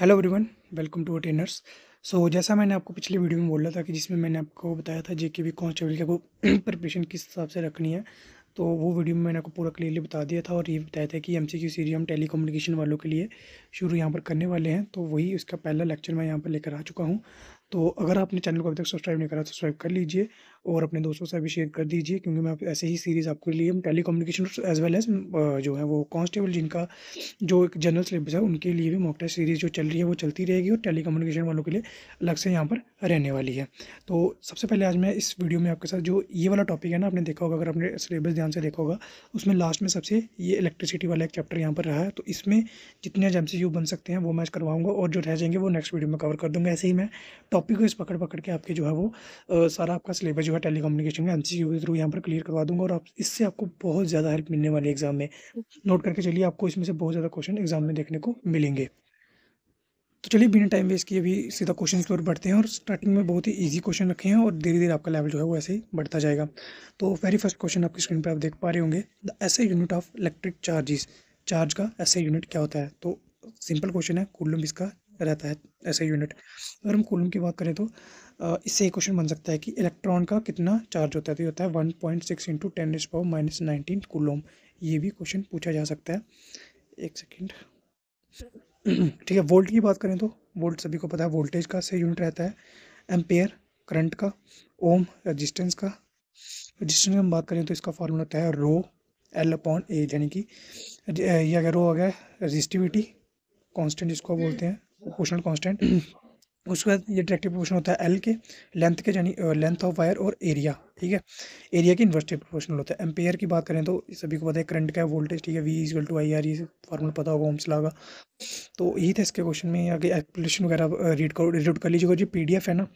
Hello everyone, welcome to Attainers. So जैसा मैंने आपको पिछले वीडियो में बोला था कि जिसमें मैंने आपको बताया था जेके कांस्टेबल की आपको प्रिपरेशन किस हिसाब से रखनी है, तो वो वीडियो में मैंने आपको पूरा क्लियरली बता दिया था और ये बताया था कि एमसीक्यू सीरीज हम टेली कम्युनिकेशन वालों के लिए शुरू यहाँ पर करने वाले हैं। तो वही इसका पहला लेक्चर मैं यहाँ पर लेकर आ चुका हूँ। तो अगर आपने चैनल को अभी तक सब्सक्राइब नहीं करा तो सब्सक्राइब कर लीजिए और अपने दोस्तों से भी शेयर कर दीजिए, क्योंकि मैं ऐसे ही सीरीज़ आपके लिए हम telecommunication as well as जो है वो कांस्टेबल जिनका जो एक जनरल सिलेबस है उनके लिए भी मॉक टेस्ट सीरीज़ जो चल रही है वो चलती रहेगी और टेली कम्युनिकेशन वालों के लिए अलग से यहाँ पर रहने वाली है। तो सबसे पहले आज मैं इस वीडियो में आपके साथ जो ये वाला टॉपिक है ना, आपने देखा होगा, अगर आपने सिलेबस ध्यान से देखा होगा, उसमें लास्ट में सबसे ये इलेक्ट्रिसिटी वाला एक चैप्टर यहाँ पर रहा है। तो इसमें जितने आज MCQ बन सकते हैं वो मैं करवाऊंगा और जो रह जाएंगे वो नेक्स्ट वीडियो में कवर कर दूंगा। ऐसे ही मैं टॉपिक को इस पकड़ पकड़ के आपके जो है वो सारा आपका सिलेबस जो है टेली कम्युनिकेशन में MCQ के थ्रू यहाँ पर क्लियर करवा दूंगा और आप इससे आपको बहुत ज़्यादा हेल्प मिलने वाली है एग्जाम में। नोट करके चलिए, आपको इसमें से बहुत ज़्यादा क्वेश्चन एग्जाम में देखने को मिलेंगे। तो चलिए बिना टाइम वेस्ट किए अभी सीधा क्वेश्चन की ओर बढ़ते हैं और स्टार्टिंग में बहुत ही इजी क्वेश्चन रखे हैं और धीरे धीरे आपका लेवल जो है वो ऐसे ही बढ़ता जाएगा। तो वेरी फर्स्ट क्वेश्चन आपकी स्क्रीन पर आप देख पा रहे होंगे, the SI unit of electric charges. Charge का एसआई यूनिट क्या होता है? तो सिंपल क्वेश्चन है, कूलम इसका रहता है एसआई यूनिट। अगर हम कूलम की बात करें तो इससे एक क्वेश्चन बन सकता है कि इलेक्ट्रॉन का कितना चार्ज होता है, तो ये होता है 1.6 इंटू 10⁻⁻19 कूलम। ये भी क्वेश्चन पूछा जा सकता है। एक सेकेंड। ठीक है, वोल्ट की बात करें तो वोल्ट सभी को पता है, वोल्टेज का सही यूनिट रहता है एम्पेयर, करंट का, ओम रेजिस्टेंस का। रेजिस्टेंस की हम बात करें तो इसका फॉर्मूला होता है रो L/A, यानी कि ये अगर रो आ गया रेजिस्टिविटी कांस्टेंट जिसको बोलते हैं, प्रोपोर्शनल कांस्टेंट। उसके बाद ये डायरेक्टली प्रोपोर्शनल होता है एल के, लेंथ के, यानी लेंथ ऑफ वायर, और एरिया। ठीक है, एरिया के इन्वर्सली प्रोपोर्शनल होता है। एम्पेयर की बात करें तो सभी को पता है करंट का है, वोल्टेज, ठीक है, V = I/R, ये फॉर्मूला पता होगा ओम्स लॉ का। तो यही था इसके क्वेश्चन में। आगे एक्सप्लेनेशन वगैरह रीड कर लीजिएगा। जो PDF है ना,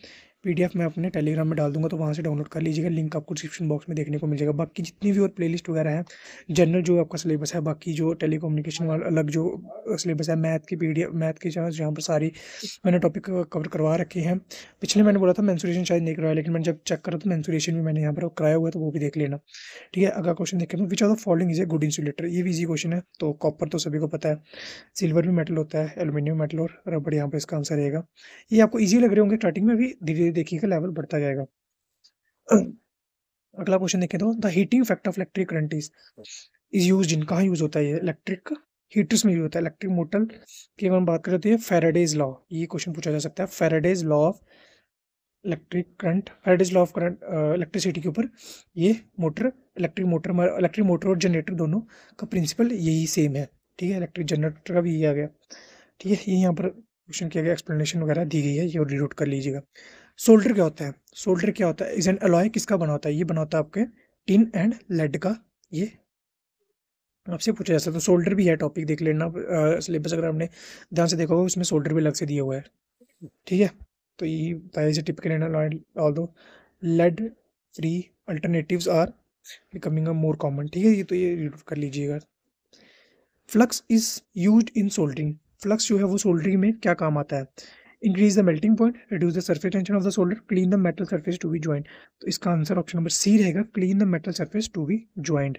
PDF मैं अपने टेलीग्राम में डाल दूंगा, तो वहाँ से डाउनलोड कर लीजिएगा, लिंक आपको डिस्क्रिप्शन बॉक्स में देखने को मिल जाएगा। बाकी जितनी भी और प्लेलिस्ट वगैरह है, जनरल जो आपका सिलेबस है, बाकी जो टेलीकम्युनिकेशन वाला अलग जो सिलेबस है, मैथ की PDF, मैथ की जहाँ पर सारी मैंने टॉपिक कवर करवा रखे हैं। पिछले मैंने बोला था मेंसुरेशन शायद नहीं करवाया, लेकिन मैंने जब चेक करा तो मेंसुरेशन भी मैंने यहाँ पर कराया हुआ है, तो वो भी देख लेना। ठीक है, अगला क्वेश्चन देखें तो which of the following is a good insulator. ये भी इजी क्वेश्चन है। तो कॉपर तो सभी को पता है, सिल्वर भी मेटल होता है, एल्यूमिनियम मेटल, और रबड़ यहाँ पे इसका आंसर रहेगा। ये आपको इजी लग रहे होंगे स्टार्टिंग में, भी धीरे धीरे देखिएगा लेवल बढ़ता जाएगा। अगला क्वेश्चन देखें तो the heating factor of electric current is use in, कहाँ यूज होता है ये? इलेक्ट्रिक हीटर्स में यूज होता है। इलेक्ट्रिक मोटर की अगर हम बात करें तो ये फेराडेज लॉ, ये क्वेश्चन पूछा जा सकता है। Faraday's law of electric current, Faraday's law of current electricity के ऊपर ये मोटर, इलेक्ट्रिक मोटर और जनरेटर दोनों का प्रिंसिपल यही सेम है। ठीक है, इलेक्ट्रिक जनरेटर का भी ये आ गया। ठीक है, ये यहाँ पर क्वेश्चन किया गया, एक्सप्लेनेशन वगैरह दी गई है, ये रीड आउट कर लीजिएगा। सोल्डर क्या होता है? सोल्डर क्या होता है? इज एन अलॉय, किसका बना होता है? ये बना होता है आपके टिन एंड लेड का। ये आपसे पूछा जा सकता है। तो सोल्डर भी है, टॉपिक देख लेना सिलेबस, अगर आपने ध्यान से देखा होगा उसमें सोल्डर भी अलग से दिया हुआ है। ठीक है, तो ये बताया is typical in alloy although lead free alternatives are becoming a more common. ठीक है, ये तो ये रीड आउट कर लीजिएगा। Flux is used in soldering. Flux जो है वो सोल्डरिंग में क्या काम आता है? Increase the melting point, reduce the surface tension of the solder, clean the metal surface to be joint. तो इसका आंसर ऑप्शन नंबर सी रहेगा, clean the metal surface to be joint.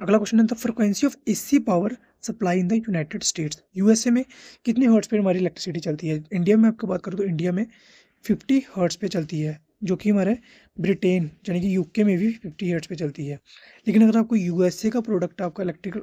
अगला क्वेश्चन है the frequency of AC power supply in the United States. USA में कितने hertz पे हमारी electricity चलती है? इंडिया में आपको बात करूँ तो इंडिया में 50 हर्ट्ज पे चलती है, जो कि हमारे ब्रिटेन यानी कि UK में भी 50 हर्ट्ज पे चलती है। लेकिन अगर आपको USA का प्रोडक्ट, आपका इलेक्ट्रिक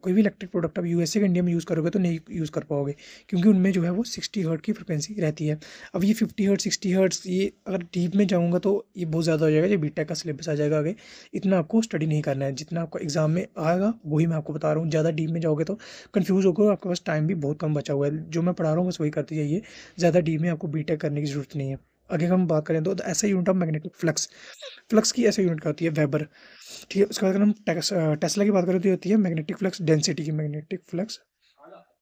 कोई भी इलेक्ट्रिक प्रोडक्ट आप USA का इंडिया में यूज़ करोगे तो नहीं यूज़ कर पाओगे, क्योंकि उनमें जो है वो 60 हर्ट्ज की फ्रिक्वेंसी रहती है। अब ये 50 हर्ट्ज 60 हर्ट्ज, ये अगर डीप में जाऊँगा तो ये बहुत ज़्यादा हो जाएगा, ये बीटेक का सिलेबस आ जाएगा आगे। इतना आपको स्टडी नहीं करना है, जितना आपको एग्जाम में आएगा वही मैं आपको बता रहा हूँ। ज़्यादा डीप में जाओगे तो कन्फ्यूज़ होगा, आपके पास टाइम भी बहुत कम बचा हुआ है। जो मैं पढ़ा रहा हूँ बस वही करते जाइए, ज़्यादा डीप में आपको बीटेक करने की ज़रूरत नहीं है। आगे हम बात करें तो ऐसा unit of magnetic flux, flux की ऐसा यूनिट क्या होती है? वेबर। ठीक है, उसके बाद अगर हम टेस्ला की बात करें तो ये होती है मैग्नेटिक फ्लक्स डेंसिटी की, मैग्नेटिक फ्लक्स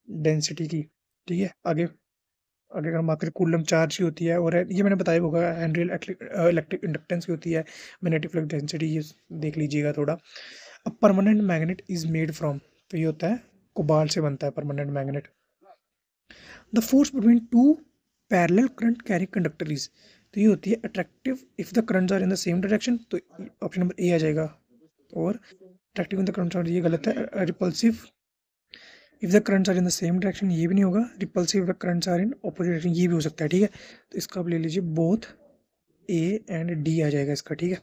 डेंसिटी की। ठीक है, आगे आगे अगर हम बात करें कूलम चार्ज की होती है, और ये मैंने बताया होगा हेनरी इलेक्ट्रिक इंडक्टेंस की होती है, मैग्नेटिक फ्लक्स डेंसिटी, ये देख लीजिएगा थोड़ा। अब permanent magnet is made from, तो ये होता है कोबाल्ट से बनता है permanent magnet. The force between two parallel current carry conductor is, तो ये होती है attractive if the currents are in the same direction, तो ऑप्शन नंबर A आ जाएगा। और attractive in the currents are, ये गलत है। Repulsive if the currents are in the same direction, ये भी नहीं होगा। Repulsive the currents are in opposite direction, ये भी हो सकता है, ठीक है। तो इसका आप ले लीजिए बोथ ए एंड डी आ जाएगा इसका, ठीक है।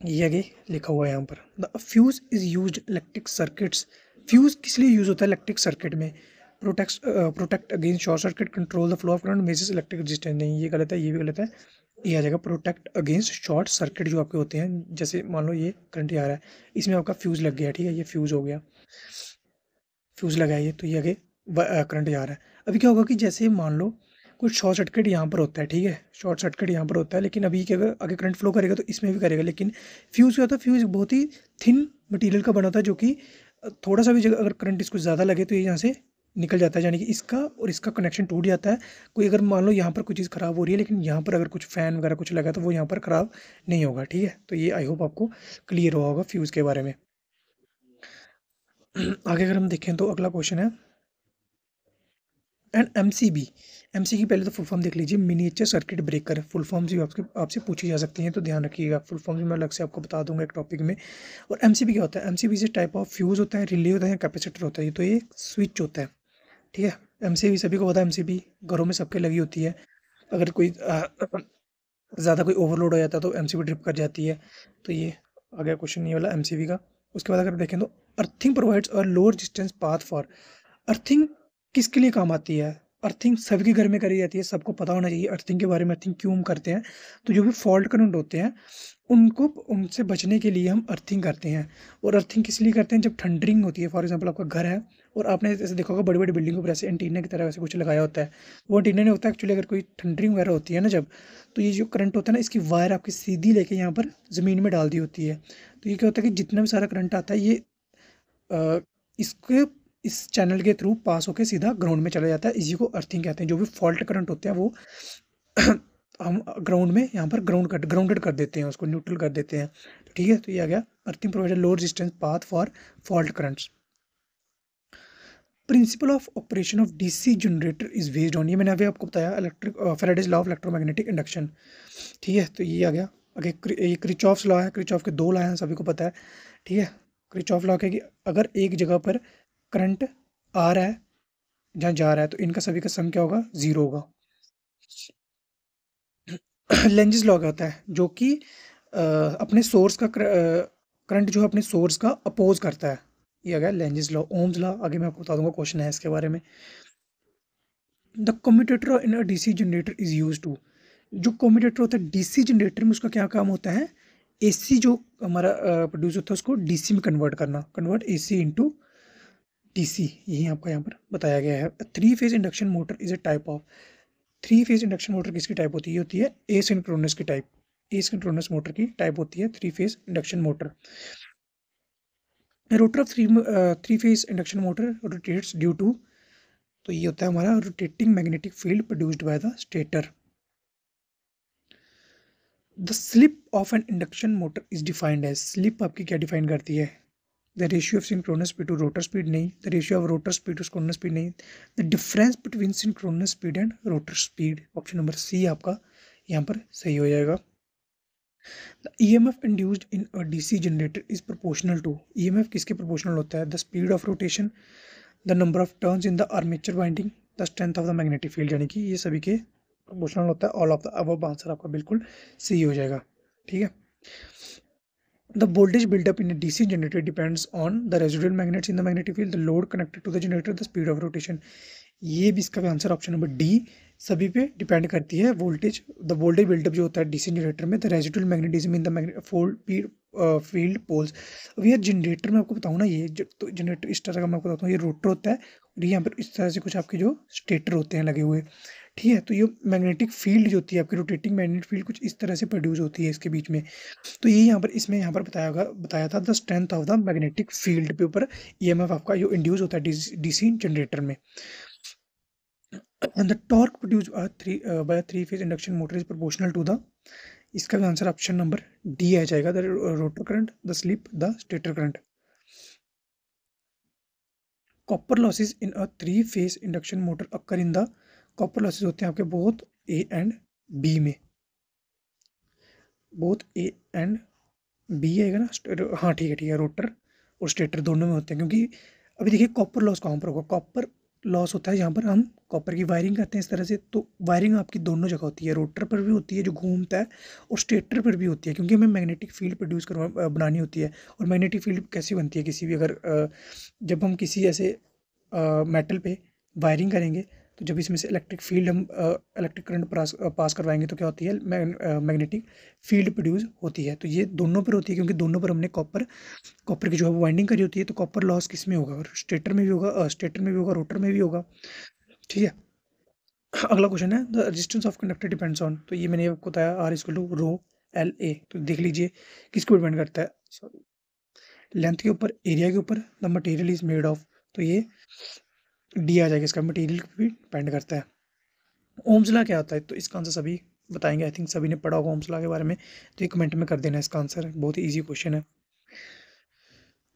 ये आगे लिखा हुआ है यहाँ पर। The fuse is use electric circuits. Fuse किस लिए यूज होता है इलेक्ट्रिक सर्किट में? Protect against short circuit, control the flow of current, measures electric resistance. नहीं, ये गलत है, ये भी गलत है। ये आ जाएगा प्रोटेक्ट अगेंस्ट शॉर्ट सर्किट जो आपके होते हैं। जैसे मान लो ये करंट आ रहा है, इसमें आपका फ्यूज लग गया, ठीक है, ये फ्यूज हो गया, फ्यूज लगाइए तो ये आगे करंट जा रहा है। अभी क्या होगा कि जैसे मान लो कुछ शॉर्ट सर्किट यहाँ पर होता है, ठीक है, शॉर्ट सर्किट यहाँ पर होता है, लेकिन अभी क्या अगर आगे करंट फ्लो करेगा तो इसमें भी करेगा। लेकिन फ्यूज़ क्या होता है, फ्यूज़ बहुत ही थिन मटेरियल का बना होता है, जो कि थोड़ा सा भी जगह अगर करंट इसको ज़्यादा लगे तो ये यहाँ से निकल जाता है, यानी कि इसका और इसका कनेक्शन टूट जाता है। कोई अगर मान लो यहाँ पर कोई चीज़ ख़राब हो रही है, लेकिन यहाँ पर अगर कुछ फ़ैन वगैरह कुछ लगा तो वो यहाँ पर ख़राब नहीं होगा, ठीक है। तो ये आई होप आपको क्लियर हुआ होगा फ्यूज़ के बारे में। आगे अगर हम देखें तो अगला क्वेश्चन है एंड एमसीबी। एमसीबी पहले तो फुल फॉर्म देख लीजिए, miniature circuit breaker. Full forms भी आपसे पूछी जा सकती हैं, तो ध्यान रखिएगा। फुल फॉर्म्स भी मैं अलग से आपको बता दूंगा एक टॉपिक में। और एमसीबी क्या होता है? एमसीबी से टाइप ऑफ फ्यूज होता है, रिले होता है, कैपेसिटर होता है। तो ये स्विच होता है, ठीक है। एमसीबी सभी को पता है, एमसीबी घरों में सबके लगी होती है। अगर कोई ज़्यादा कोई ओवरलोड हो जाता है तो एमसीबी ट्रिप कर जाती है। तो ये आ गया क्वेश्चन ये वाला एमसीबी का। उसके बाद अगर देखें तो earthing provides a lower distance path for. Earthing किसके लिए काम आती है? अर्थिंग सभी के घर में करी जाती है, सबको पता होना चाहिए अर्थिंग के बारे में। अर्थिंग क्यों हम करते हैं? तो जो भी फॉल्ट करंट होते हैं उनको, उनसे बचने के लिए हम अर्थिंग करते हैं। और अर्थिंग किस लिए करते हैं? जब थंडरिंग होती है, फॉर एग्जांपल आपका घर है और आपने जैसे देखा होगा बड़ी बड़ी बिल्डिंगों पर ऐसे एंटीना की तरह वैसे कुछ लगाया होता है। वो एंटीना नहीं होता एक्चुअली, अगर कोई थंडरिंग वगैरह होती है ना जब, तो ये जो करंट होता है ना, इसकी वायर आपकी सीधी लेके यहाँ पर ज़मीन में डाल दी होती है। तो ये क्या होता है कि जितना भी सारा करंट आता है ये अ, इसके इस चैनल के थ्रू पास होके सीधा ग्राउंड में चला जाता है। इसी को अर्थिंग कहते हैं। जो भी फॉल्ट करंट होते हैं वो हम ग्राउंड में यहाँ पर ग्राउंडेड कर देते हैं, उसको न्यूट्रल कर देते हैं। तो ठीक है, तो ये आ गया earthing provide low resistance path for fault currents. Principle of operation of DC generator is based on, ये मैंने अभी आपको बताया, electric Faraday's law of electromagnetic induction, ठीक है। तो ये आ गया आगे। ये क्रिचॉफ्स लॉ है, क्रिचॉफ के दो लॉ हैं, सभी को पता है, ठीक है। क्रिचॉफ लॉ है कि अगर एक जगह पर करंट आ रहा है, जहाँ जा रहा है, तो इनका सभी का सम क्या होगा? जीरो होगा। लेंजिस लॉ क्या होता है? जो कि अपने सोर्स का करंट जो है अपने सोर्स का अपोज करता है। ये आ गया लेंजिस लॉ। ओम्स लॉ आगे मैं आपको बता दूंगा, क्वेश्चन है इसके बारे में। The commutator in a DC generator is use to. जो कम्यूटेटर होता है डीसी जनरेटर में, उसका क्या काम होता है? एसी जो हमारा प्रोड्यूस होता है उसको डीसी में कन्वर्ट करना, कन्वर्ट एसी इनटू डीसी। यही आपका यहाँ पर बताया गया है। Three phase induction motor is a type of. Three phase induction motor किसकी टाइप होती है? होती है एसिंक्रोनस की टाइप। एसिंक्रोनस मोटर की टाइप होती है three phase induction motor. Rotor of three phase induction motor rotates due to, तो ये होता है हमारा rotating magnetic field produced by the stator. The slip of an induction motor is defined as. Slip आपकी क्या define करती है? The ratio of synchronous speed to rotor speed, नहीं। The ratio of rotor speed to synchronous speed, नहीं। The difference between synchronous speed and rotor speed, option number C आपका यहाँ पर सही हो जाएगा। The EMF induced in a DC generator is proportional to. EMF किसके प्रोपोर्शनल होता है? The speed of rotation, the number of turns in the armature winding, the strength of the magnetic field, यानी कि ये सभी के प्रोपोर्शनल होता है। All of the above answer आपका बिल्कुल सही हो जाएगा, ठीक है। The voltage built-up in a DC generator depends on the residual magnets in the magnetic field, the load connected to the generator, the speed of rotation. ये भी इसका भी आंसर ऑप्शन नंबर डी सभी पे डिपेंड करती है। Voltage, the voltage buildup जो होता है डीसी जनरेटर में, the residual magnetism in the field poles. अब यार जनरेटर में आपको बताऊँ ना, ये तो जनरेटर इस तरह का मैं आपको बताता हूँ, ये रोटर होता है और यहाँ पर इस तरह से कुछ आपके जो स्टेटर होते हैं लगे हुए, ठीक है। तो ये मैग्नेटिक फील्ड जो होती है आपकी, रोटेटिंग मैग्नेटिक फील्ड कुछ इस तरह से प्रोड्यूस होती है इसके बीच में। तो ये यहाँ पर इसमें यहाँ पर बताया था the strength of the magnetic field पे ऊपर ईएमएफ आपका जो इंड्यूस होता है डीसी जनरेटर में। And the torque produce by three phase induction motor is proportional to the, इसका भी आंसर ऑप्शन नंबर डी आ जाएगा, the rotor current, the slip, the stator current. Copper losses in a three phase induction motor occur in the, copper losses होते हैं आपके both A and B में, both A and B आएगा ना। हाँ ठीक है, ठीक है, रोटर और स्टेटर दोनों में होते हैं, क्योंकि अभी देखिए कॉपर लॉस कहाँ पर होगा, कॉपर लॉस होता है जहाँ पर हम कॉपर की वायरिंग करते हैं इस तरह से। तो वायरिंग आपकी दोनों जगह होती है, रोटर पर भी होती है जो घूमता है, और स्टेटर पर भी होती है, क्योंकि हमें मैग्नेटिक फील्ड प्रोड्यूस करवा बनानी होती है। और मैग्नेटिक फील्ड कैसी बनती है, किसी भी अगर जब हम किसी ऐसे मेटल पे वायरिंग करेंगे, तो जब इसमें से इलेक्ट्रिक फील्ड हम इलेक्ट्रिक करंट पास करवाएंगे तो क्या होती है, मैग्नेटिक फील्ड प्रोड्यूस होती है। तो ये दोनों पर होती है, क्योंकि दोनों पर हमने कॉपर कॉपर की जो है वो वाइंडिंग करी होती है। तो कॉपर लॉस किस में होगा, और स्टेटर में भी होगा, स्टेटर में भी होगा, रोटर में भी होगा। ठीक है। अगला क्वेश्चन है, the resistance of conductor depends on, तो ये मैंने आपको बताया R equal to rho L A. तो देख लीजिए किसको डिपेंड करता है, सॉरी, लेंथ के ऊपर, एरिया के ऊपर, the material is made of. तो ये डी आ जाएगा, इसका मटेरियल पे भी डिपेंड करता है। ओम्स लॉ क्या होता है, तो इसका आंसर सभी बताएंगे, आई थिंक सभी ने पढ़ा होगा ओम्स लॉ के बारे में। तो ये कमेंट में कर देना, इसका आंसर बहुत ही ईजी क्वेश्चन है।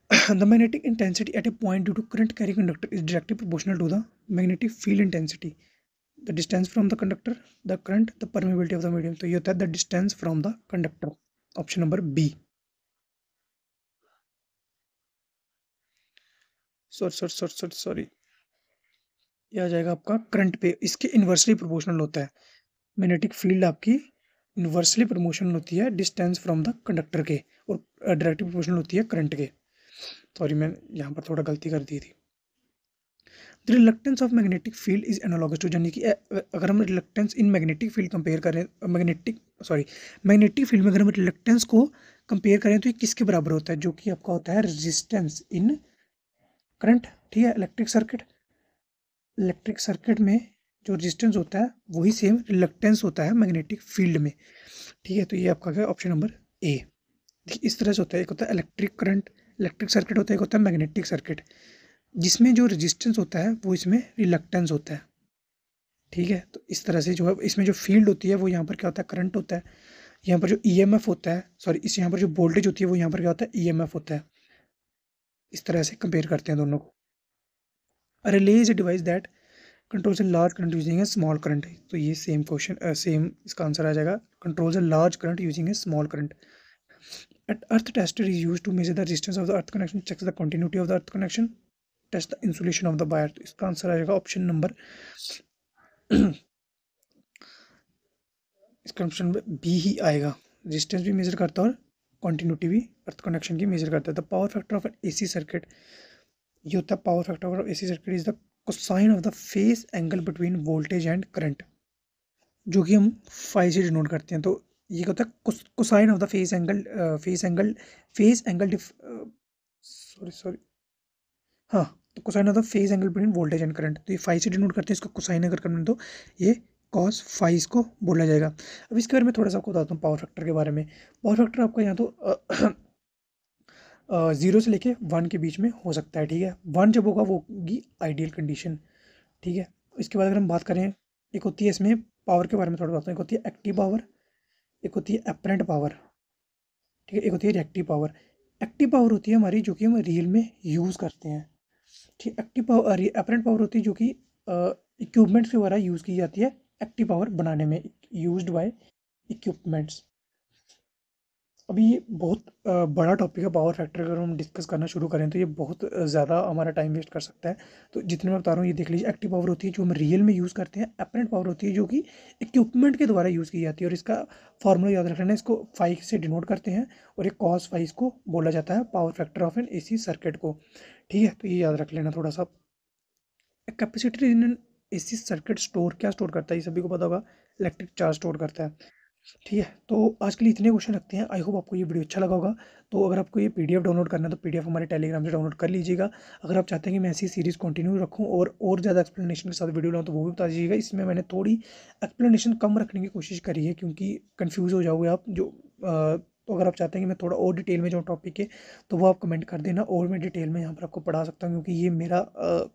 The magnetic intensity at a point due to current carrying conductor is directly proportional to the magnetic field intensity, the distance from the conductor, the current, the permeability of the medium। तो ये होता है the distance from the conductor, option number B. Sorry, ये आ जाएगा आपका current पे, इसके इन्वर्सली प्रोपोर्शनल होता है। मैग्नेटिक फील्ड आपकी इन्वर्सली प्रोपोर्शनल होती है डिस्टेंस फ्रॉम द कंडक्टर के, और डायरेक्टली प्रोपोर्शनल होती है करंट के। सॉरी, मैं यहाँ पर थोड़ा गलती कर दी थी। The reluctance of magnetic field is analogous to, यानी कि अगर हम reluctance in magnetic field compare करें, मैग्नेटिक फील्ड में अगर हम रिलक्टेंस को कंपेयर करें तो ये किसके बराबर होता है, जो कि आपका होता है रेजिस्टेंस इन करंट। ठीक है, इलेक्ट्रिक सर्किट में जो रेजिस्टेंस होता है वही सेम रिलक्टेंस होता है मैग्नेटिक फील्ड में। ठीक है, तो ये आपका क्या ऑप्शन नंबर ए। इस तरह से होता है, एक होता है इलेक्ट्रिक करंट, इलेक्ट्रिक सर्किट होता है, एक होता है मैग्नेटिक सर्किट, जिसमें जो रेजिस्टेंस होता है वो इसमें रिलक्टेंस होता है। ठीक है, तो इस तरह से जो है इसमें जो फील्ड होती है वो यहाँ पर क्या होता है, करंट होता है। यहाँ पर जो ईएमएफ होता है, सॉरी, इस यहाँ पर जो वोल्टेज होती है वो यहाँ पर क्या होता है, ईएमएफ होता है। इस तरह से कंपेयर करते हैं दोनों को। अ relay is a device that controls a large current using A small current. तो ये सेम क्वेश्चन, सेम इसका आंसर आ जाएगा, controls a large current using A small current. At earth tester is used to measure the resistance of the earth connection, checks the continuity of the earth connection, test the insulation of the wire। तो इसका answer आ जाएगा option number इसका option number B ही आएगा। Resistance भी major करता है और continuity भी अर्थ कनेक्शन की मेजर करता है। The power factor of N AC circuit, ये होता है power factor of AC circuit is the cosine of the phase angle between voltage and current, जो कि हम फाई से डिनोट करते हैं। तो ये क्या होता है, cosine of the phase angle sorry, हाँ, तो cosine of the phase angle between voltage and current, तो ये फाई से डिनोट करते हैं। इसको कोसाइन अगर करना है तो ये कॉस फाई इसको बोला जाएगा। अब इसके बारे में थोड़ा सा आपको बताता हूँ पावर फैक्टर के बारे में। पावर फैक्टर आपका यहाँ तो 0 से लेके 1 के बीच में हो सकता है। ठीक है, 1 जब होगा वो होगी आइडियल कंडीशन। ठीक है, इसके बाद अगर हम बात करें, एक होती है इसमें पावर के बारे में थोड़ा बताता हूँ, एक होती है एक्टिव पावर, एक होती है अपरेंट पावर। ठीक है, एक होती है रिएक्टिव पावर। एक्टिव पावर होती है हमारी जो कि हम रियल में यूज़ करते हैं। ठीक, एक्टिव पावर अपरेंट पावर होती है जो कि इक्विपमेंट्स के द्वारा यूज़ की जाती है एक्टिव पावर बनाने में, यूज्ड बाय इक्विपमेंट्स। अभी ये बहुत बड़ा टॉपिक है पावर फैक्टर, अगर हम डिस्कस करना शुरू करें तो ये बहुत ज़्यादा हमारा टाइम वेस्ट कर सकता है। तो जितने मैं बता रहा हूँ ये देख लीजिए, एक्टिव पावर होती है जो हम रियल में यूज़ करते हैं, अपरेंट पावर होती है जो कि इक्विपमेंट के द्वारा यूज़ की जाती है। और इसका फॉर्मूला याद रखना है, इसको फाइव से डिनोट करते हैं, और एक कॉस फाइव को बोला जाता है power factor of N AC circuit को। ठीक है, तो ये याद रख लेना थोड़ा सा। Capacitor in an AC circuit store क्या स्टोर करता है, ये सभी को पता होगा, इलेक्ट्रिक चार्ज स्टोर करता है। ठीक है, तो आज के लिए इतने क्वेश्चन रखते हैं। आई होप आपको ये वीडियो अच्छा लगा होगा। तो अगर आपको ये पीडीएफ डाउनलोड करना है तो पीडीएफ हमारे टेलीग्राम से डाउनलोड कर लीजिएगा। अगर आप चाहते हैं कि मैं ऐसी सीरीज़ कंटिन्यू रखूं और ज़्यादा एक्सप्लेनेशन के साथ वीडियो लाऊं तो वो भी बता दीजिएगा। इसमें मैंने थोड़ी एक्सप्लेनेशन कम रखने की कोशिश करी है, क्योंकि कन्फ्यूज़ हो जाओगे आप जो तो अगर आप चाहते हैं कि मैं थोड़ा और डिटेल में जो टॉपिक है तो वो आप कमेंट कर देना, और मैं डिटेल में यहाँ पर आपको पढ़ा सकता हूँ, क्योंकि ये मेरा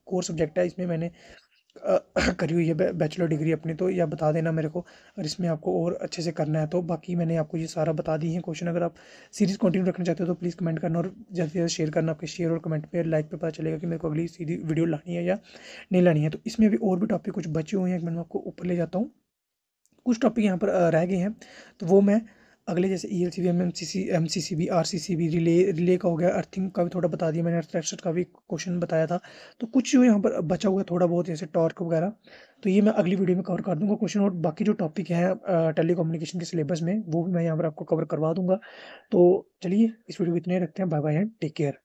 कोर सब्जेक्ट है। इसमें मैंने करी हुई है बैचलर डिग्री अपनी। तो या बता देना मेरे को अगर इसमें आपको और अच्छे से करना है तो। बाकी मैंने आपको ये सारा बता दी है क्वेश्चन। अगर आप सीरीज़ कंटिन्यू रखना चाहते हो तो प्लीज़ कमेंट करना, और ज़्यादा से ज़्यादा शेयर करना। आपके शेयर और कमेंट पे लाइक पे पता चलेगा कि मेरे को अगली सीधी वीडियो लानी है या नहीं लानी है। तो इसमें भी और भी टॉपिक कुछ बचे हुए हैं, मैं आपको ऊपर ले जाता हूँ। कुछ टॉपिक यहाँ पर रह गए हैं, तो वो मैं अगले जैसे ELCB, MCCB, RCCB, relay relay का हो गया, अर्थिंग का भी थोड़ा बता दिया मैंने, अर्थ का भी क्वेश्चन बताया था। तो कुछ जो यहाँ पर बचा हुआ है थोड़ा बहुत जैसे टॉर्क वगैरह, तो ये मैं अगली वीडियो में कवर कर दूँगा क्वेश्चन, और बाकी जो टॉपिक हैं टेलीकम्युनिकेशन के सिलेबस में, वो भी मैं यहाँ पर आपको कवर करवा दूँगा। तो चलिए इस वीडियो को इतना ही रखते हैं। Bye bye and take care.